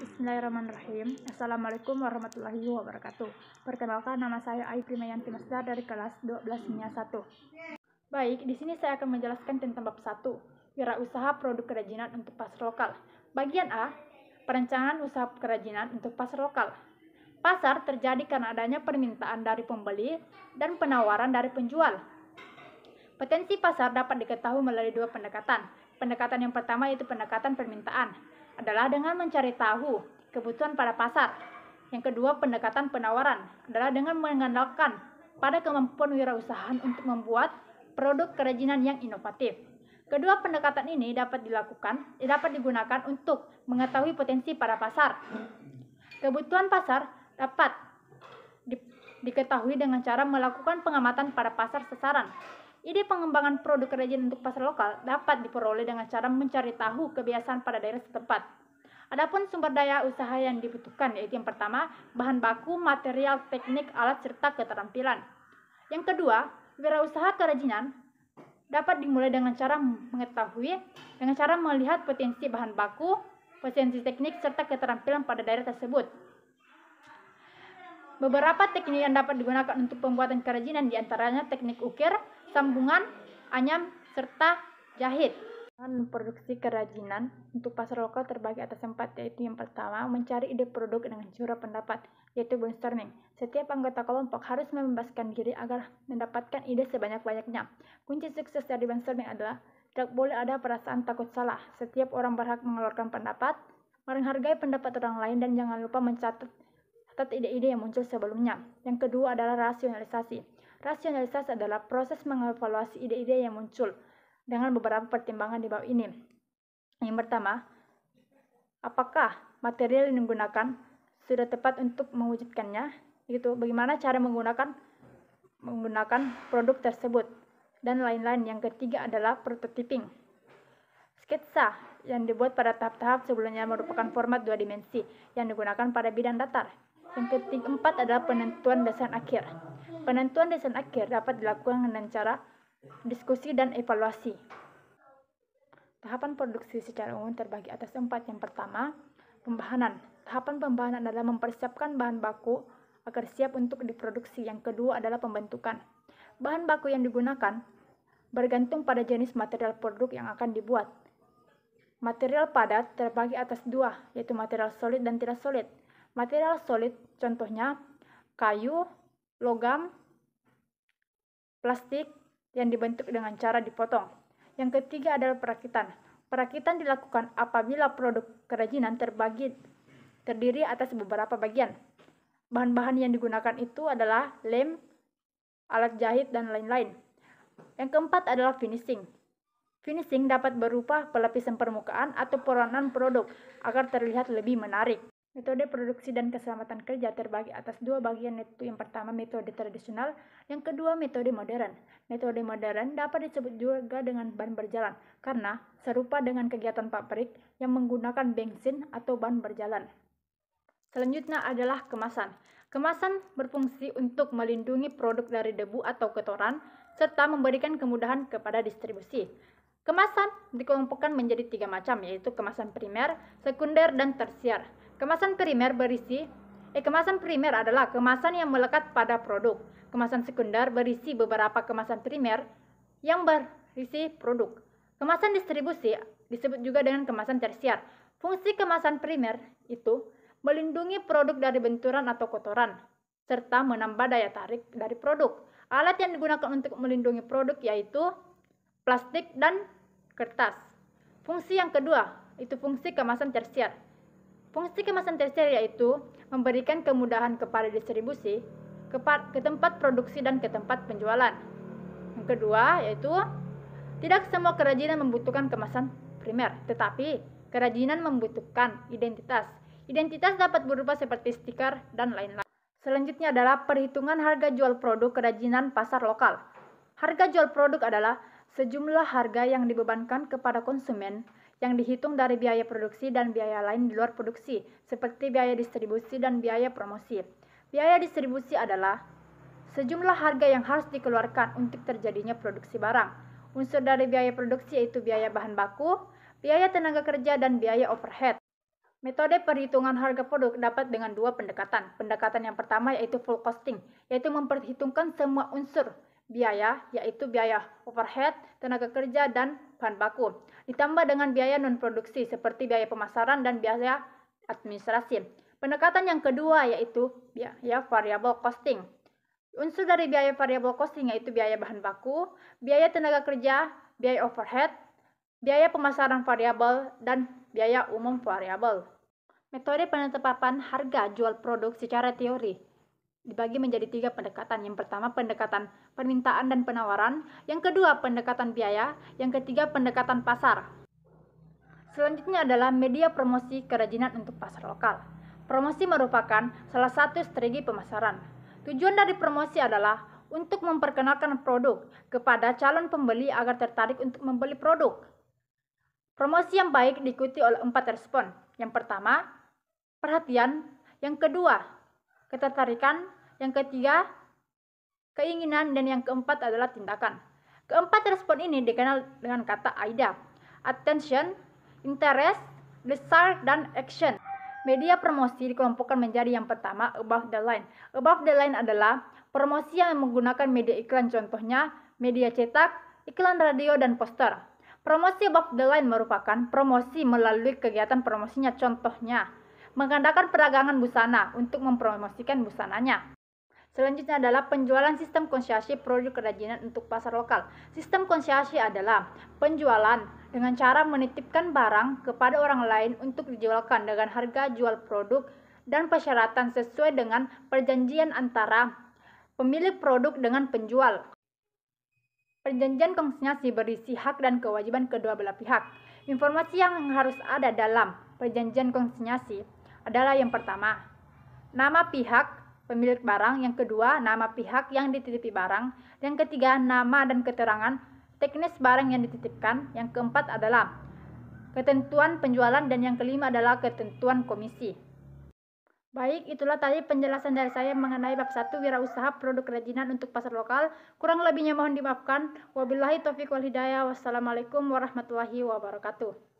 Bismillahirrahmanirrahim. Assalamualaikum warahmatullahi wabarakatuh. Perkenalkan, nama saya Ai Primayanti Masdar dari kelas 12 Kimia 1. Baik, di sini saya akan menjelaskan tentang bab 1, wirausaha produk kerajinan untuk pasar lokal. Bagian A, perencanaan usaha kerajinan untuk pasar lokal. Pasar terjadi karena adanya permintaan dari pembeli dan penawaran dari penjual. Potensi pasar dapat diketahui melalui dua pendekatan. Pendekatan yang pertama yaitu pendekatan permintaan, adalah dengan mencari tahu kebutuhan pada pasar. Yang kedua, pendekatan penawaran, adalah dengan mengandalkan pada kemampuan wirausahaan untuk membuat produk kerajinan yang inovatif. Kedua pendekatan ini dapat digunakan untuk mengetahui potensi pada pasar. Kebutuhan pasar dapat diketahui dengan cara melakukan pengamatan pada pasar sasaran. Ide pengembangan produk kerajinan untuk pasar lokal dapat diperoleh dengan cara mencari tahu kebiasaan pada daerah setempat. Adapun sumber daya usaha yang dibutuhkan yaitu yang pertama, bahan baku, material, teknik, alat, serta keterampilan. Yang kedua, wirausaha kerajinan dapat dimulai dengan cara melihat potensi bahan baku, potensi teknik, serta keterampilan pada daerah tersebut. Beberapa teknik yang dapat digunakan untuk pembuatan kerajinan diantaranya teknik ukir, sambungan, anyam, serta jahit. Produksi kerajinan untuk pasar lokal terbagi atas 4, yaitu yang pertama, mencari ide produk dengan curah pendapat, yaitu brainstorming. Setiap anggota kelompok harus membebaskan diri agar mendapatkan ide sebanyak-banyaknya. Kunci sukses dari brainstorming adalah tidak boleh ada perasaan takut salah. Setiap orang berhak mengeluarkan pendapat, menghargai pendapat orang lain, dan jangan lupa mencatat ide-ide yang muncul sebelumnya. Yang kedua adalah rasionalisasi. Rasionalisasi adalah proses mengevaluasi ide-ide yang muncul dengan beberapa pertimbangan di bawah ini. Yang pertama, apakah material yang digunakan sudah tepat untuk mewujudkannya? Bagaimana cara menggunakan produk tersebut, dan lain-lain. Yang ketiga adalah prototyping. Sketsa yang dibuat pada tahap-tahap sebelumnya merupakan format 2 dimensi yang digunakan pada bidang datar. Yang keempat adalah penentuan desain akhir. Penentuan desain akhir dapat dilakukan dengan cara diskusi dan evaluasi. Tahapan produksi secara umum terbagi atas 4. Yang pertama, pembahanan. Tahapan pembahanan adalah mempersiapkan bahan baku agar siap untuk diproduksi. Yang kedua adalah pembentukan. Bahan baku yang digunakan bergantung pada jenis material produk yang akan dibuat. Material padat terbagi atas 2, yaitu material solid dan tidak solid. Material solid contohnya kayu, logam, plastik yang dibentuk dengan cara dipotong. Yang ketiga adalah perakitan. Perakitan dilakukan apabila produk kerajinan terdiri atas beberapa bagian. Bahan-bahan yang digunakan itu adalah lem, alat jahit, dan lain-lain. Yang keempat adalah finishing. Finishing dapat berupa pelapisan permukaan atau pewarnaan produk agar terlihat lebih menarik. Metode produksi dan keselamatan kerja terbagi atas 2 bagian, yaitu yang pertama metode tradisional, yang kedua metode modern. Metode modern dapat disebut juga dengan ban berjalan karena serupa dengan kegiatan pabrik yang menggunakan bensin atau ban berjalan. Selanjutnya adalah kemasan. Kemasan berfungsi untuk melindungi produk dari debu atau kotoran serta memberikan kemudahan kepada distribusi. Kemasan dikelompokkan menjadi 3 macam, yaitu kemasan primer, sekunder, dan tersier. Kemasan primer adalah kemasan yang melekat pada produk. Kemasan sekunder berisi beberapa kemasan primer yang berisi produk. Kemasan distribusi disebut juga dengan kemasan tersier. Fungsi kemasan primer itu melindungi produk dari benturan atau kotoran, serta menambah daya tarik dari produk. Alat yang digunakan untuk melindungi produk yaitu plastik dan kertas. Fungsi yang kedua itu fungsi kemasan tersier. Fungsi kemasan tersier yaitu memberikan kemudahan kepada distribusi, ke tempat produksi, dan ke tempat penjualan. Yang kedua yaitu tidak semua kerajinan membutuhkan kemasan primer, tetapi kerajinan membutuhkan identitas. Identitas dapat berupa seperti stiker dan lain-lain. Selanjutnya adalah perhitungan harga jual produk kerajinan pasar lokal. Harga jual produk adalah sejumlah harga yang dibebankan kepada konsumen yang dihitung dari biaya produksi dan biaya lain di luar produksi, seperti biaya distribusi dan biaya promosi. Biaya distribusi adalah sejumlah harga yang harus dikeluarkan untuk terjadinya produksi barang. Unsur dari biaya produksi yaitu biaya bahan baku, biaya tenaga kerja, dan biaya overhead. Metode perhitungan harga produk dapat dengan dua pendekatan. Pendekatan yang pertama yaitu full costing, yaitu memperhitungkan semua unsur biaya, yaitu biaya overhead, tenaga kerja, dan bahan baku, ditambah dengan biaya non-produksi seperti biaya pemasaran dan biaya administrasi. Pendekatan yang kedua yaitu biaya variable costing. Unsur dari biaya variable costing yaitu biaya bahan baku, biaya tenaga kerja, biaya overhead, biaya pemasaran variabel, dan biaya umum variabel. Metode penetapan harga jual produk secara teori dibagi menjadi tiga pendekatan. Yang pertama pendekatan permintaan dan penawaran, yang kedua pendekatan biaya, yang ketiga pendekatan pasar. Selanjutnya adalah media promosi kerajinan untuk pasar lokal. Promosi merupakan salah satu strategi pemasaran. Tujuan dari promosi adalah untuk memperkenalkan produk kepada calon pembeli agar tertarik untuk membeli produk. Promosi yang baik diikuti oleh 4 respon. Yang pertama, perhatian. Yang kedua, ketertarikan. Yang ketiga, keinginan. Dan yang keempat adalah tindakan. Keempat respon ini dikenal dengan kata AIDA. Attention, interest, desire, dan action. Media promosi dikelompokkan menjadi yang pertama, above the line. Above the line adalah promosi yang menggunakan media iklan, contohnya media cetak, iklan radio, dan poster. Promosi above the line merupakan promosi melalui kegiatan promosinya, contohnya mengadakan peragangan busana untuk mempromosikan busananya. Selanjutnya adalah penjualan sistem konsiasi produk kerajinan untuk pasar lokal. Sistem konsiasi adalah penjualan dengan cara menitipkan barang kepada orang lain untuk dijualkan dengan harga jual produk dan persyaratan sesuai dengan perjanjian antara pemilik produk dengan penjual. Perjanjian konsinyasi berisi hak dan kewajiban kedua belah pihak. Informasi yang harus ada dalam perjanjian konsinyasi adalah yang pertama, nama pihak pemilik barang, yang kedua, nama pihak yang dititipi barang, yang ketiga, nama dan keterangan teknis barang yang dititipkan, yang keempat adalah ketentuan penjualan, dan yang kelima adalah ketentuan komisi. Baik, itulah tadi penjelasan dari saya mengenai bab 1 wirausaha produk kerajinan untuk pasar lokal. Kurang lebihnya mohon dimaafkan. Wabillahi taufiq wal hidayah. Wassalamualaikum warahmatullahi wabarakatuh.